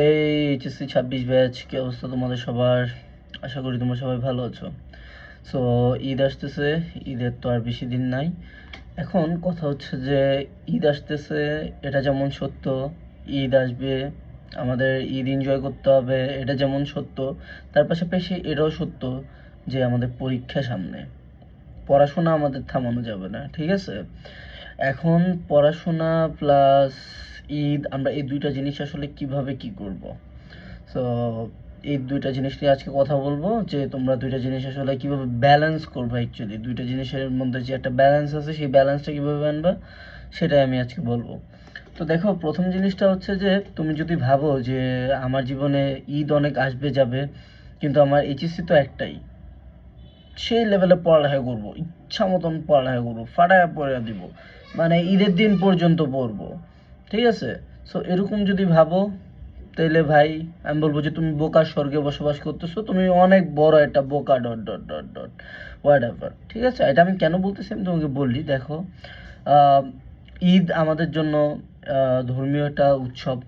এই HSC 26 batch, কি অবস্থা তোমাদের সবার? আশা করি তোমরা সবাই ভালো আছো। সো ঈদ আসতেছে, ঈদের তো আর বেশি দিন নাই। এখন কথা হচ্ছে যে ঈদ আসতেছে, এটা যেমন সত্য, ঈদ আসবে, আমাদের ঈদ এনজয় করতে হবে, এটা যেমন সত্য, তার পাশাপাশি এটাও সত্য যে আমাদের পরীক্ষা সামনে, পড়াশোনা আমাদের থামানো যাবে না, ঠিক আছে? এখন পড়াশোনা প্লাস ঈদ, আমরা এই দুইটা জিনিস আসলে কিভাবে কি করব। সো এই দুইটা জিনিস নিয়ে আজকে কথা বলবো, যে তোমরা দুইটা জিনিস আসলে কিভাবে ব্যালেন্স করবে। অ্যাকচুয়ালি দুইটা জিনিসের মধ্যে যে একটা ব্যালেন্স আছে, সেই ব্যালেন্সটা কিভাবে আনবা সেটাই আমি আজকে বলবো। তো দেখো, প্রথম জিনিসটা হচ্ছে যে তুমি যদি ভাবো যে আমার জীবনে ঈদ অনেক আসবে যাবে, কিন্তু আমার এইচএসসি তো একটাই, সেই লেভেলে পড়ালেখা করবো, ইচ্ছা মতন পড়ালেখা করবো, ফাটায় পড়ে দিব, মানে ঈদের দিন পর্যন্ত পড়বো, ঠিক আছে? সো এরকম যদি ভাবো, তাইলে ভাই আমি বলবো যে তুমি বোকার স্বর্গে বসবাস করতেছো, তুমি অনেক বড় একটা বোকা, dot dot dot dot what ever, ঠিক আছে? এটা আমি কেন বলতেছি আমি তোমাকে বলি। দেখো, আহ, ঈদ আমাদের জন্য ধর্মীয় একটা উৎসব,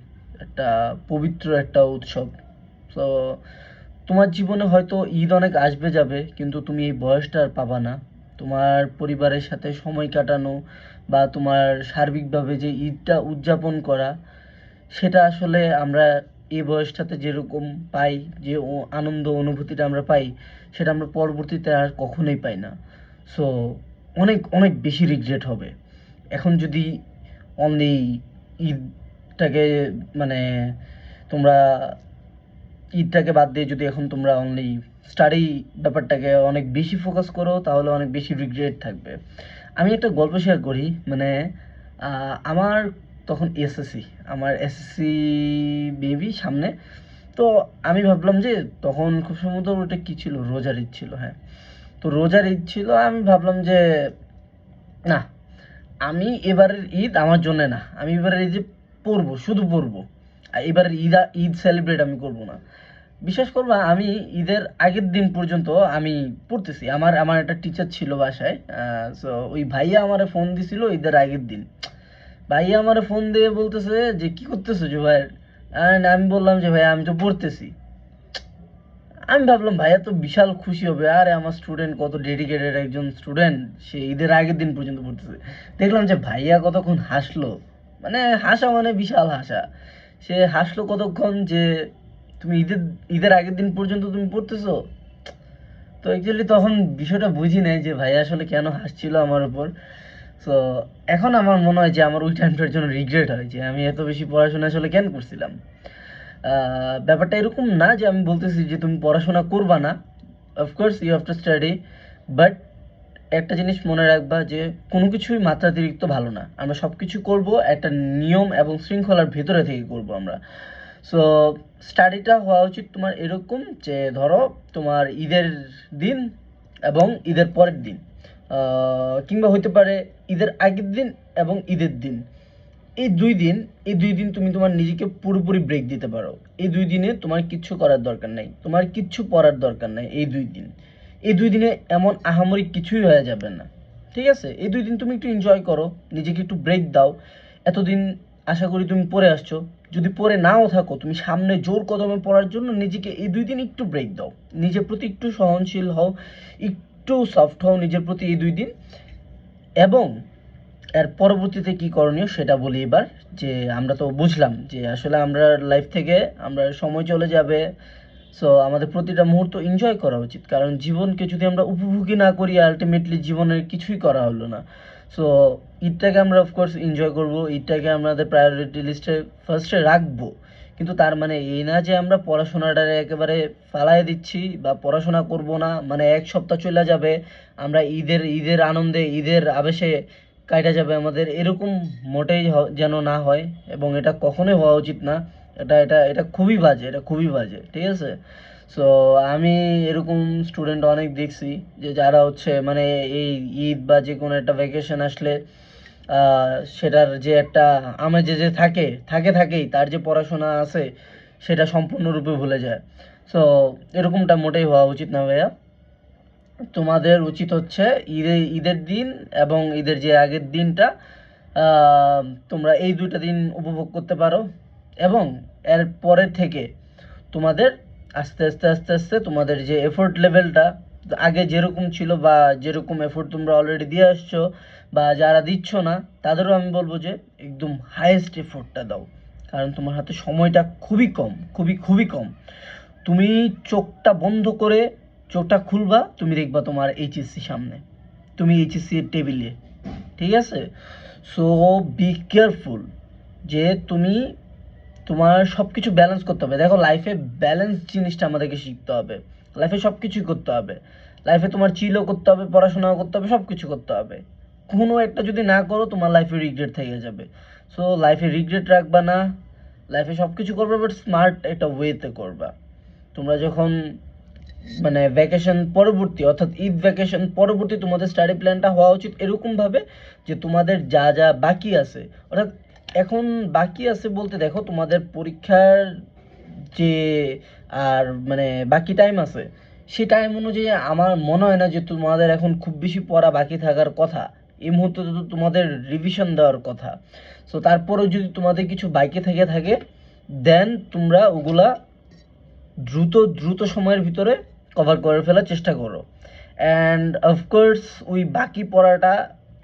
একটা পবিত্র একটা উৎসব। তো তোমার জীবনে হয়তো ঈদ অনেক আসবে যাবে, কিন্তু তুমি এই বয়সটা আর পাবা না। তোমার পরিবারের সাথে সময় কাটানো বা তোমার সার্বিকভাবে যে ঈদটা উদযাপন করা, সেটা আসলে আমরা এই বয়সটাতে যেরকম পাই, যে আনন্দ অনুভূতিটা আমরা পাই, সেটা আমরা পরবর্তীতে আর কখনোই পাই না। সো অনেক অনেক বেশি রিগ্রেট হবে এখন যদি অনলি ঈদটাকে, মানে তোমরা ঈদটাকে বাদ দিয়ে যদি এখন তোমরা অনলি স্টাডি ব্যাপারটাকে অনেক বেশি ফোকাস করো, তাহলে অনেক বেশি রিগ্রেট থাকবে। আমি একটা গল্প শেয়ার করি, মানে আমার তখন এসএসসি, আমার এসএসসি বেবি সামনে। তো আমি ভাবলাম যে তখন খুব সম্ভবত ওটা কী ছিল, রোজার ঈদ ছিল, হ্যাঁ। তো রোজার ঈদ ছিল, আমি ভাবলাম যে না, আমি এবারের ঈদ আমার জন্য না, আমি এবারের ঈদে পড়বো, শুধু পড়বো। আর এবারের ঈদ সেলিব্রেট আমি করব না। বিশ্বাস করবা, আমি ঈদের আগের দিন পর্যন্ত আমি পড়তেছি। আমার আমার একটা টিচার ছিল বাসায়, সো ওই ভাইয়া আমারে ফোন দিছিল ঈদের আগের দিন। ভাইয়া আমারে ফোন দিয়ে বলতেছে যে কি করতেছো জুবাইর। আমি বললাম যে ভাইয়া আমি তো পড়তেছি। আমি ভাবলাম ভাইয়া তো বিশাল খুশি হবে, আরে আমার স্টুডেন্ট কত ডেডিকেটেড একজন স্টুডেন্ট, সে ঈদের আগের দিন পর্যন্ত পড়তেছে। দেখলাম যে ভাইয়া কতক্ষণ হাসলো, মানে হাসা মানে বিশাল হাসা। সে হাসলো কতক্ষণ, যে তুমি ঈদের ঈদের আগের দিন পর্যন্ত তুমি পড়তেছো। তো অ্যাকচুয়ালি তখন বিষয়টা বুঝি নাই যে ভাইয়া আসলে কেন হাসছিল আমার উপর। সো এখন আমার মনে হয় যে আমার ওই টাইমটার জন্য রিগ্রেট হয় যে আমি এত বেশি পড়াশোনা আসলে কেন করছিলাম। ব্যাপারটা এরকম না যে আমি বলতেছি যে তুমি পড়াশোনা করবা না, of course you have to study, but একটা জিনিস মনে রাখবা যে কোনো কিছুই মাত্রাতিরিক্ত ভালো না। আমরা সব কিছু করবো একটা নিয়ম এবং শৃঙ্খলার ভেতরে থেকে করব আমরা। সো স্টাডিটা হওয়া উচিত তোমার এরকম যে ধরো তোমার ঈদের দিন এবং ঈদের পরের দিন, কিংবা হতে পারে ঈদের আগের দিন এবং ঈদের দিন, এই দুই দিন, এই দুই দিন তুমি তোমার নিজেকে পুরোপুরি ব্রেক দিতে পারো। এই দুই দিনে তোমার কিচ্ছু করার দরকার নাই, তোমার কিচ্ছু পড়ার দরকার নাই। এই দুই দিন, এই দুই দিনে এমন আহামরি কিছুই হয়ে যাবে না, ঠিক আছে? এই দুই দিন তুমি একটু এনজয় করো, নিজেকে একটু ব্রেক দাও। এতদিন আশা করি তুমি পড়ে আসছো, যদি পড়ে নাও থাকো, তুমি সামনে জোর কদমে পড়ার জন্য নিজেকে এই দুই দিন একটু ব্রেক দাও। নিজের প্রতি একটু সহনশীল হও, একটু সফট হও নিজের প্রতি এই দুই দিন। এবং এর পরবর্তীতে কি করণীয় সেটা বলি এবার। যে আমরা তো বুঝলাম যে আসলে আমরা লাইফ থেকে আমরা সময় চলে যাবে, সো আমাদের প্রতিটা মুহূর্ত এনজয় করা উচিত, কারণ জীবনকে যদি আমরা উপভোগই না করি, আলটিমেটলি জীবনের কিছুই করা হলো না। সো ঈদটাকে আমরা অফকোর্স এনজয় করব, ঈদটাকে আমাদের প্রায়োরিটি লিস্টে ফার্স্টে রাখবো, কিন্তু তার মানে এই না যে আমরা পড়াশোনাটারে একেবারে ফালাই দিচ্ছি বা পড়াশোনা করব না, মানে এক সপ্তাহ চলে যাবে, আমরা ঈদের ঈদের আনন্দে ঈদের আবেশে কাইটা যাবে আমাদের, এরকম মোটেই যেন না হয়, এবং এটা কখনোই হওয়া উচিত না। এটা এটা এটা খুবই বাজে, এটা খুবই বাজে, ঠিক আছে? সো আমি এরকম স্টুডেন্ট অনেক দেখছি, যে যারা হচ্ছে মানে এই ঈদ বা যে কোনো একটা ভ্যাকেশন আসলে সেটার যে একটা আমেজে যে থাকে থাকে থাকেই, তার যে পড়াশোনা আছে সেটা সম্পূর্ণরূপে ভুলে যায়। সো এরকমটা মোটেই হওয়া উচিত না ভাইয়া। তোমাদের উচিত হচ্ছে ঈদের দিন এবং ঈদের যে আগের দিনটা, তোমরা এই দুইটা দিন উপভোগ করতে পারো। এবং এর পরে থেকে তোমাদের আস্তে আস্তে আস্তে আস্তে তোমাদের যে এফোর্ট লেভেলটা আগে যেরকম ছিল বা যেরকম এফোর্ট তোমরা অলরেডি দিয়ে আসছো বা যারা দিচ্ছ না তাদেরও আমি বলবো যে একদম হাইয়েস্ট এফোর্টটা দাও, কারণ তোমার হাতে সময়টা খুবই কম, খুবই খুবই কম। তুমি চোখটা বন্ধ করে চোখটা খুলবা, তুমি দেখবা তোমার এইচএসসি সামনে, তুমি এইচএসসি এর টেবিলে, ঠিক আছে? সো বি কেয়ারফুল যে তুমি তোমার সব কিছু ব্যালেন্স করতে হবে। দেখো লাইফে ব্যালেন্স জিনিসটা আমাদেরকে শিখতে হবে, লাইফে সব কিছুই করতে হবে, লাইফে তোমার চিলও করতে হবে, পড়াশোনাও করতে হবে, সব কিছু করতে হবে। কোনো একটা যদি না করো তোমার লাইফে রিগ্রেট থেকে যাবে। সো লাইফে রিগ্রেট রাখবা না, লাইফে সব কিছু করবে বাট স্মার্ট একটা ওয়েতে করবা। তোমরা যখন মানে ভ্যাকেশন পরবর্তী অর্থাৎ ঈদ ভ্যাকেশন পরবর্তী তোমাদের স্টাডি প্ল্যানটা হওয়া উচিত এরকমভাবে যে তোমাদের যা যা বাকি আছে, অর্থাৎ এখন বাকি আছে বলতে দেখো তোমাদের পরীক্ষার যে আর মানে বাকি টাইম আছে সেই টাইম অনুযায়ী আমার মনে হয় না যে তোমাদের এখন খুব বেশি পড়া বাকি থাকার কথা। এই মুহূর্তে তো তোমাদের রিভিশন দেওয়ার কথা। সো তারপরেও যদি তোমাদের কিছু বাকি থেকে থাকে দেন তোমরা ওগুলা দ্রুত দ্রুত সময়ের ভিতরে কভার করে ফেলার চেষ্টা করো। অ্যান্ড অফকোর্স ওই বাকি পড়াটা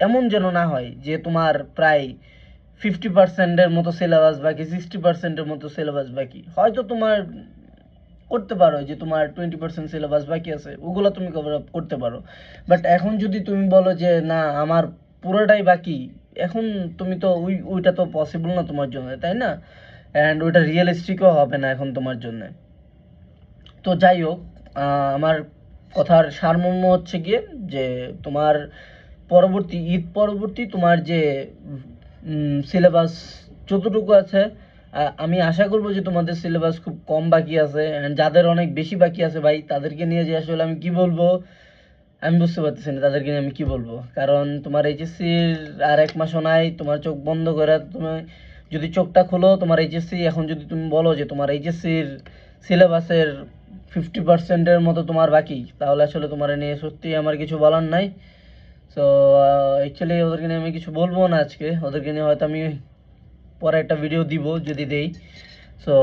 এমন যেন না হয় যে তোমার প্রায় 50%-এর মতো সিলেবাস বাকি, 60%-এর মতো সিলেবাস বাকি। হয়তো তোমার করতে পারো যে তোমার 20% সিলেবাস বাকি আছে, ওগুলো তুমি কভার আপ করতে পারো। বাট এখন যদি তুমি বলো যে না আমার পুরোটাই বাকি, এখন তুমি তো ওইটা তো পসিবল না তোমার জন্য, তাই না? অ্যান্ড ওইটা রিয়েলিস্টিকও হবে না এখন তোমার জন্য। তো যাই হোক, আমার কথার সারমর্ম হচ্ছে গিয়ে যে তোমার পরবর্তী ঈদ পরবর্তী তোমার যে সিলেবাস যতটুকু আছে, আমি আশা করবো যে তোমাদের সিলেবাস খুব কম বাকি আছে। অ্যান্ড যাদের অনেক বেশি বাকি আছে ভাই তাদেরকে নিয়ে যে আসলে আমি কি বলবো আমি বুঝতে পারতেছি না তাদেরকে নিয়ে আমি কি বলবো। কারণ তোমার এইচএসসির আর 1 মাসও নাই, তোমার চোখ বন্ধ করে তুমি যদি চোখটা খোলো তোমার এইচএসসি, এখন যদি তুমি বলো যে তোমার এইচএসসির সিলেবাসের 50%-এর মতো তোমার বাকি, তাহলে আসলে তোমার নিয়ে সত্যিই আমার কিছু বলার নাই। সো অ্যাকচুয়ালি ওদেরকে নিয়ে আমি কিছু বলবো না আজকে, ওদেরকে নিয়ে হয়তো আমি পরে একটা ভিডিও দিব যদি দেই। সো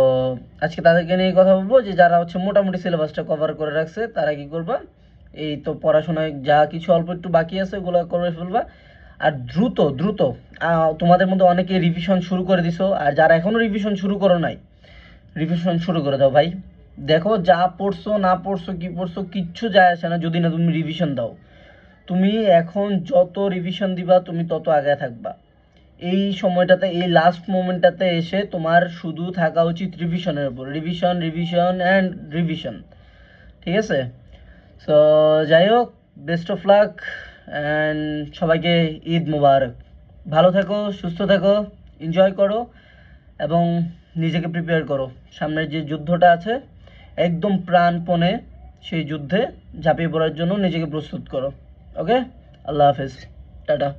আজকে তাদেরকে নিয়ে কথা বলবো যে যারা হচ্ছে মোটামুটি সিলেবাসটা কভার করে রাখছে তারা কি করবা, এই তো পড়াশোনায় যা কিছু অল্প একটু বাকি আছে ওগুলো করে ফেলবা। আর দ্রুত দ্রুত তোমাদের মধ্যে অনেকে রিভিশন শুরু করে দিছো, আর যারা এখনো রিভিশন শুরু করো নাই রিভিশন শুরু করে দাও ভাই। দেখো যা পড়ছো না পড়ছো কি পড়ছো কিচ্ছু যায় আসে না যদি না তুমি রিভিশন দাও। তুমি এখন যত রিভিশন দিবা তুমি তত আগে থাকবা। এই সময়টাতে এই লাস্ট মোমেন্টটাতে এসে তোমার শুধু থাকা উচিত রিভিশনের উপর, রিভিশন রিভিশন অ্যান্ড রিভিশন, ঠিক আছে? সো যাই হোক, বেস্ট অফ লাক অ্যান্ড সবাইকে ঈদ মুবারক। ভালো থেকো, সুস্থ থেকো, এনজয় করো এবং নিজেকে প্রিপেয়ার করো। সামনের যে যুদ্ধটা আছে একদম প্রাণপণে সেই যুদ্ধে ঝাঁপিয়ে পড়ার জন্য নিজেকে প্রস্তুত করো। ওকে, আল্লাহ হাফেজ, টাটা।